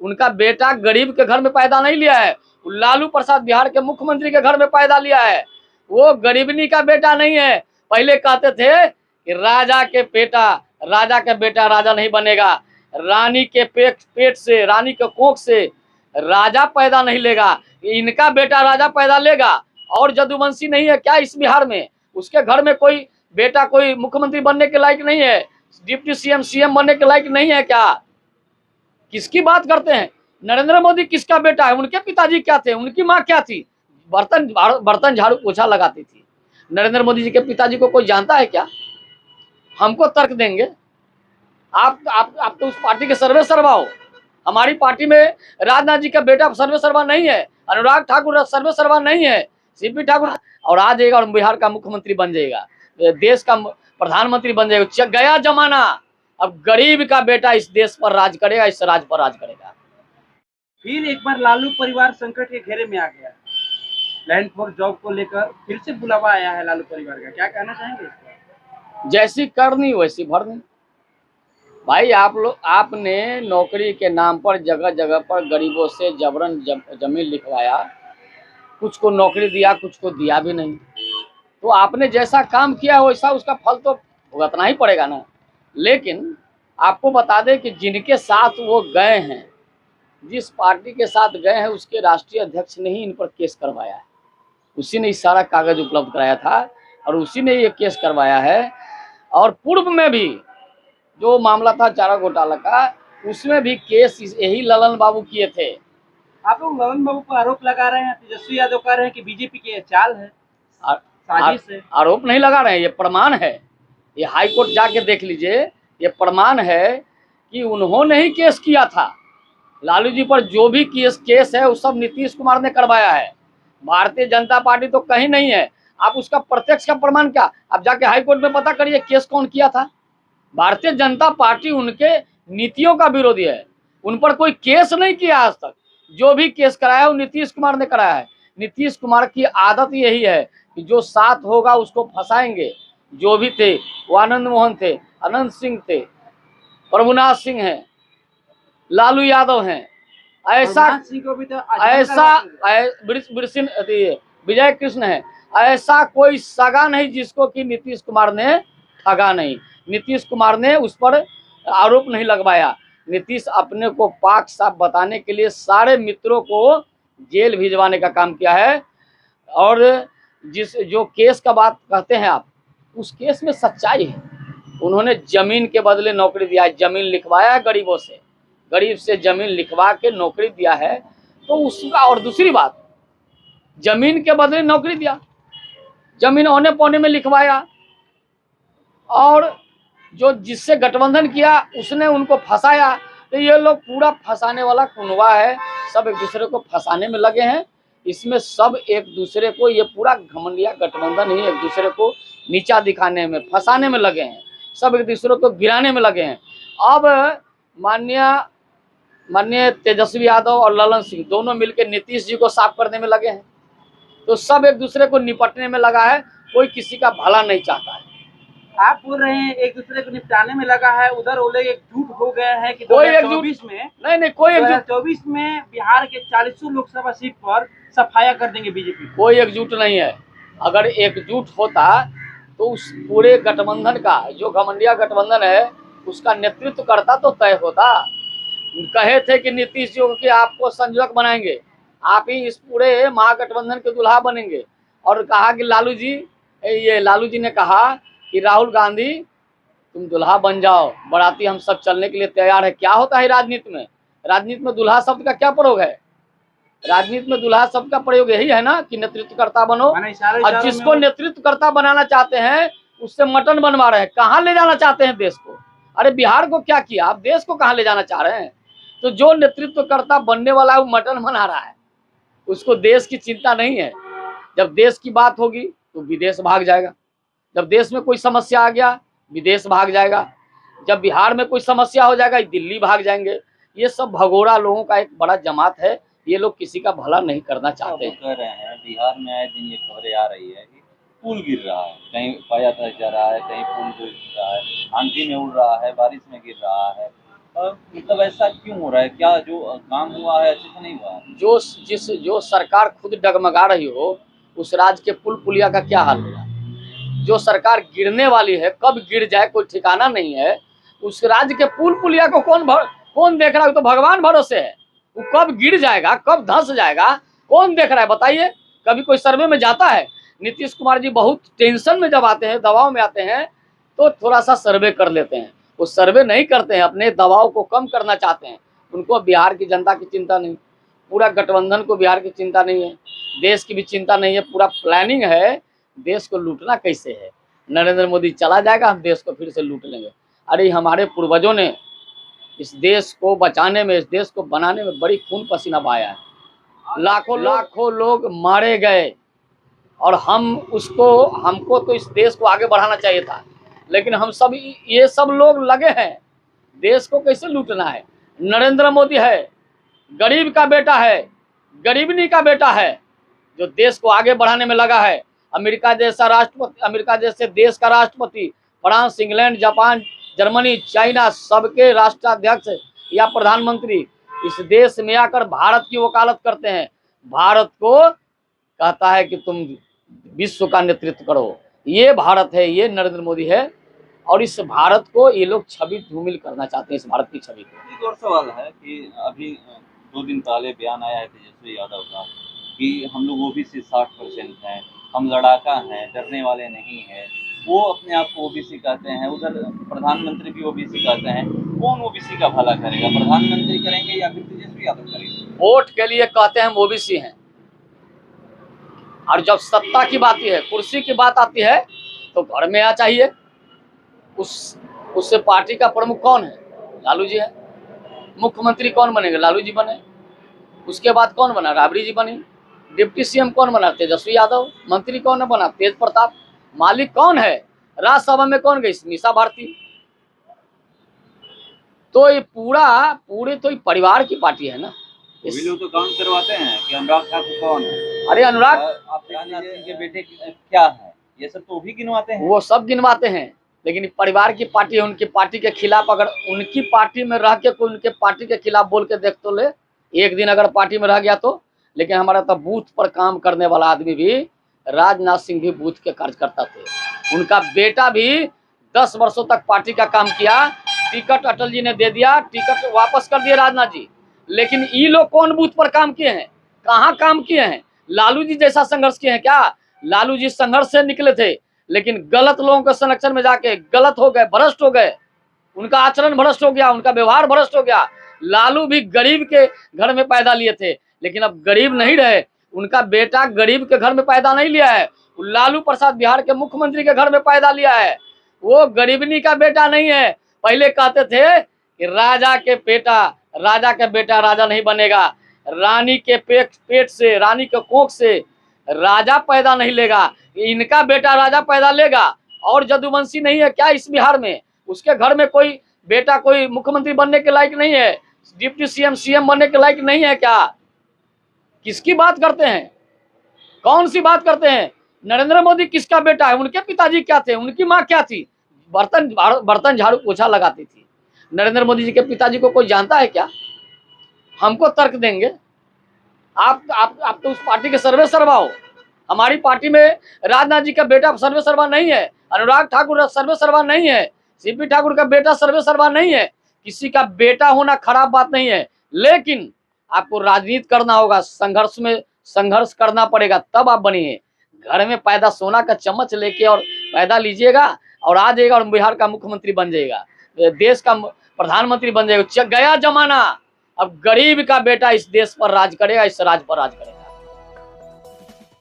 उनका बेटा गरीब के घर में पैदा नहीं लिया है, लालू प्रसाद बिहार के मुख्यमंत्री के घर में पैदा लिया है। वो गरीबनी का बेटा नहीं है। पहले कहते थे कि राजा का बेटा राजा नहीं बनेगा, रानी के पेट से, रानी के कोख से राजा पैदा नहीं लेगा, इनका बेटा राजा पैदा लेगा। और जदुवंशी नहीं है क्या इस बिहार में? उसके घर में कोई बेटा कोई मुख्यमंत्री बनने के लायक नहीं है, डिप्टी सीएम बनने के लायक नहीं है क्या? किसकी बात करते हैं? नरेंद्र मोदी किसका बेटा है? उनके पिताजी क्या थे? उनकी माँ क्या थी? बर्तन झाड़ू पोछा लगाती थी। नरेंद्र मोदी जी के पिताजी को कोई जानता है क्या? हमको तर्क देंगे? आप तो उस पार्टी के सर्वे सर्वा हो। हमारी पार्टी में राजनाथ जी का बेटा सर्वे सर्वा नहीं है, अनुराग ठाकुर सर्वे सर्वा नहीं है, सीपी ठाकुर और आ जाएगा और बिहार का मुख्यमंत्री बन जाएगा, देश का प्रधानमंत्री बन जाएगा। गया जमाना। अब गरीब का बेटा इस देश पर राज करेगा, इस राज्य पर राज करेगा। फिर एक बार लालू परिवार संकट के घेरे में आ गया। लैंड फॉर जॉब को लेकर फिर से बुलावा आया है लालू परिवार का, क्या कहना चाहेंगे इस पर? जैसी करनी वैसी भरनी। भाई आपने नौकरी के नाम पर जगह जगह पर गरीबों से जबरन जमीन लिखवाया, कुछ को नौकरी दिया, कुछ को दिया भी नहीं। तो आपने जैसा काम किया वैसा उसका फल तो भुगतना ही पड़ेगा ना। लेकिन आपको बता दें कि जिनके साथ वो गए हैं, जिस पार्टी के साथ गए हैं, उसके राष्ट्रीय अध्यक्ष ने ही इन पर केस करवाया है। उसी ने इस सारा कागज उपलब्ध कराया था और उसी ने ये केस करवाया है। और पूर्व में भी जो मामला था चारा घोटाला का, उसमें भी केस यही ललन बाबू किए थे। आप लोग ललन बाबू को आरोप लगा रहे हैं, तेजस्वी यादव कह रहे हैं कि बीजेपी की चाल है, साजिश है। आरोप नहीं लगा रहे हैं, ये प्रमाण है। ये हाई कोर्ट जाके देख लीजिए, ये प्रमाण है कि उन्होंने ही केस किया था। लालू जी पर जो भी केस है वो सब नीतीश कुमार ने करवाया है। भारतीय जनता पार्टी तो कहीं नहीं है। आप उसका प्रत्यक्ष का प्रमाण क्या, आप जाके हाई कोर्ट में पता करिए केस कौन किया था। भारतीय जनता पार्टी उनके नीतियों का विरोधी है, उन पर कोई केस नहीं किया आज तक। जो भी केस कराया वो नीतीश कुमार ने कराया है। नीतीश कुमार की आदत यही है कि जो साथ होगा उसको फंसाएंगे। जो भी थे वो आनंद मोहन थे, अनंत सिंह थे, प्रभुनाथ सिंह हैं, लालू यादव हैं, ऐसा विजय कृष्ण है। ऐसा कोई सगा नहीं जिसको कि नीतीश कुमार ने ठगा नहीं। नीतीश कुमार ने उस पर आरोप नहीं लगवाया। नीतीश अपने को पाक साफ बताने के लिए सारे मित्रों को जेल भिजवाने का काम किया है। और जो केस का बात कहते हैं आप, उस केस में सच्चाई है। उन्होंने जमीन के बदले नौकरी दिया है, जमीन लिखवाया है गरीबों से, गरीब से जमीन लिखवा के नौकरी दिया है। तो उसका, और दूसरी बात, जमीन के बदले नौकरी दिया, जमीन औने पौने में लिखवाया, और जो जिससे गठबंधन किया उसने उनको फंसाया। तो ये लोग पूरा फंसाने वाला कुनवा है, सब एक दूसरे को फंसाने में लगे हैं। इसमें सब एक दूसरे को, ये पूरा घमंडिया गठबंधन ही एक दूसरे को नीचा दिखाने में, फंसाने में लगे हैं। सब एक दूसरे को गिराने में लगे हैं। अब माननीय तेजस्वी यादव और ललन सिंह दोनों मिलकर नीतीश जी को साफ करने में लगे हैं। तो सब एक दूसरे को निपटने में लगा है, कोई किसी का भला नहीं चाहता है। आप बोल रहे हैं एक दूसरे को निपटाने में लगा है, उधर वो लोग एकजुट हो गए हैं कि कोई 2024 में नहीं, कोई 2024 में बिहार के 40 लोकसभा सीट पर सफाया कर देंगे बीजेपी। कोई एकजुट नहीं है। अगर एकजुट होता तो उस पूरे गठबंधन का, जो घमंडिया गठबंधन है, उसका नेतृत्व करता तो तय होता। कहे थे कि नीतीश जी कि आपको संयोजक बनाएंगे, आप ही इस पूरे महागठबंधन के दुल्हा बनेंगे। और कहा कि लालू जी ने कहा कि राहुल गांधी तुम दुल्हा बन जाओ, बराती हम सब चलने के लिए तैयार है। क्या होता है राजनीति में? राजनीति में दुल्हा शब्द का क्या प्रयोग है? राजनीति में दुल्हा शब्द का प्रयोग यही है ना कि नेतृत्वकर्ता बनो। और जिसको नेतृत्वकर्ता बनाना चाहते हैं उससे मटन बनवा रहे हैं। कहाँ ले जाना चाहते हैं देश को? अरे बिहार को क्या किया, आप देश को कहाँ ले जाना चाह रहे हैं? तो जो नेतृत्वकर्ता बनने वाला है वो मटन बना रहा है, उसको देश की चिंता नहीं है। जब देश की बात होगी तो विदेश भाग जाएगा। जब देश में कोई समस्या आ गया विदेश भाग जाएगा। जब बिहार में कोई समस्या हो जाएगा दिल्ली भाग जाएंगे। ये सब भगोड़ा लोगों का एक बड़ा जमात है। ये लोग किसी का भला नहीं करना चाहते हैं। कह रहे हैं बिहार में आए दिन ये खबरें आ रही है कि पुल गिर रहा है, कहीं पाया जा रहा है, कहीं पुल गिर रहा है, आंधी में उड़ रहा है, बारिश में गिर रहा है। मतलब ऐसा क्यों हो रहा है? क्या जो काम हुआ है अच्छे से नहीं हुआ है? जो सरकार खुद डगमगा रही हो, उस राज्य के पुल पुलिया का क्या हाल होगा? जो सरकार गिरने वाली है, कब गिर जाए कोई ठिकाना नहीं है। उस राज्य के पुल पुलिया को कौन देख रहा है? तो भगवान भरोसे है, वो कब गिर जाएगा, कब धंस जाएगा, कौन देख रहा है बताइए? कभी कोई सर्वे में जाता है? नीतीश कुमार जी बहुत टेंशन में जब आते हैं, दबाव में आते हैं, तो थोड़ा सा सर्वे कर लेते हैं। वो सर्वे नहीं करते हैं, अपने दबाव को कम करना चाहते हैं। उनको बिहार की जनता की चिंता नहीं, पूरा गठबंधन को बिहार की चिंता नहीं है, देश की भी चिंता नहीं है। पूरा प्लानिंग है देश को लूटना कैसे है। नरेंद्र मोदी चला जाएगा, हम देश को फिर से लूट लेंगे। अरे हमारे पूर्वजों ने इस देश को बचाने में, इस देश को बनाने में बड़ी खून पसीना बहाया है। लाखों लोग मारे गए, और हमको तो इस देश को आगे बढ़ाना चाहिए था, लेकिन हम सब ये सब लोग लगे हैं देश को कैसे लूटना है। नरेंद्र मोदी है, गरीब का बेटा है, गरीबनी का बेटा है, जो देश को आगे बढ़ाने में लगा है। अमेरिका जैसे देश का राष्ट्रपति, France, England, Japan, Germany, China, सबके राष्ट्राध्यक्ष या प्रधानमंत्री इस देश में आकर भारत की वकालत करते हैं। भारत को कहता है कि तुम विश्व का नेतृत्व करो। ये भारत है, ये नरेंद्र मोदी है, और इस भारत को ये लोग छवि धूमिल करना चाहते हैं, इस भारत की छवि को। एक और सवाल है कि अभी 2 दिन पहले बयान आया है तेजस्वी यादव का कि हम लोग ओबीसी 60% हैं, हम लड़ाका हैं, डरने वाले नहीं हैं। वो अपने आप को ओबीसी कहते हैं, उधर प्रधानमंत्री भी ओबीसी कहते हैं। कौन ओबीसी का भला करेगा? प्रधानमंत्री करेंगे या फिर तेजस्वी यादव करेंगे? वोट के लिए कहते हैं हम ओबीसी हैं, और जब सत्ता की बात है, कुर्सी की बात आती है, तो घर में आ चाहिए। उससे पार्टी का प्रमुख कौन है? लालू जी है। मुख्यमंत्री कौन बनेंगे? लालू जी बने। उसके बाद कौन बना? राबड़ी जी बनी। डिप्टी सीएम कौन बना? तेजस्वी यादव। मंत्री कौन बना? तेज प्रताप। मालिक कौन है? राज्यसभा में कौन गई? मीसा भारती। तो ये पूरे तो ये परिवार की पार्टी है ना। वो लोग तो काउंट करवाते हैं कि अनुराग ठाकुर कौन है। अरे अनुराग, आप राजनाथ सिंह के बेटे क्या है, ये सब तो भी गिनवाते हैं। वो सब गिनवाते हैं, लेकिन परिवार की पार्टी है। उनकी पार्टी के खिलाफ, अगर उनकी पार्टी में रह के कोई उनके पार्टी के खिलाफ बोल के देख तो ले, एक दिन अगर पार्टी में रह गया तो। लेकिन हमारा तो बूथ पर काम करने वाला आदमी भी, राजनाथ सिंह भी बूथ के कार्यकर्ता थे। उनका बेटा भी 10 वर्षों तक पार्टी का काम किया। टिकट अटल जी ने दे दिया, टिकट वापस कर दिए राजनाथ जी। लेकिन ये लोग कौन बूथ पर काम किए हैं? कहाँ काम किए हैं? लालू जी जैसा संघर्ष किए हैं क्या? लालू जी संघर्ष से निकले थे, लेकिन गलत लोगों के संरक्षण में जाके गलत हो गए, भ्रष्ट हो गए। उनका आचरण भ्रष्ट हो गया, उनका व्यवहार भ्रष्ट हो गया। लालू भी गरीब के घर में पैदा लिए थे, लेकिन अब गरीब नहीं रहे। उनका बेटा गरीब के घर में पैदा नहीं लिया है, लालू प्रसाद बिहार के मुख्यमंत्री के घर में पैदा लिया है। वो गरीबनी का बेटा नहीं है। पहले कहते थे कि राजा के बेटा राजा नहीं बनेगा, रानी के पेट से, रानी के कोख से राजा पैदा नहीं लेगा। इनका बेटा राजा पैदा लेगा। और जदुवंशी नहीं है क्या इस बिहार में? उसके घर में कोई बेटा कोई मुख्यमंत्री बनने के लायक नहीं है, डिप्टी सीएम बनने के लायक नहीं है क्या? किसकी बात करते हैं? कौन सी बात करते हैं? नरेंद्र मोदी किसका बेटा है? उनके पिताजी क्या थे? उनकी माँ क्या थी? बर्तन झाड़ू पोछा लगाती थी। नरेंद्र मोदी जी के पिताजी को कोई जानता है क्या? हमको तर्क देंगे? आप तो उस पार्टी के सर्वे सर्वा हो। हमारी पार्टी में राजनाथ जी का बेटा सर्वे सर्वा नहीं है, अनुराग ठाकुर सर्वे सर्वा नहीं है, सीपी ठाकुर का बेटा सर्वे सर्वा नहीं है। किसी का बेटा होना खराब बात नहीं है, लेकिन आपको राजनीति करना होगा, संघर्ष करना पड़ेगा, तब आप बनिए। घर में पैदा सोना का चम्मच लेके और पैदा लीजिएगा और आ जाएगा और बिहार का मुख्यमंत्री बन जाएगा, देश का प्रधानमंत्री बन जाएगा। गया जमाना। अब गरीब का बेटा इस देश पर राज करेगा, इस राज्य पर राज करेगा।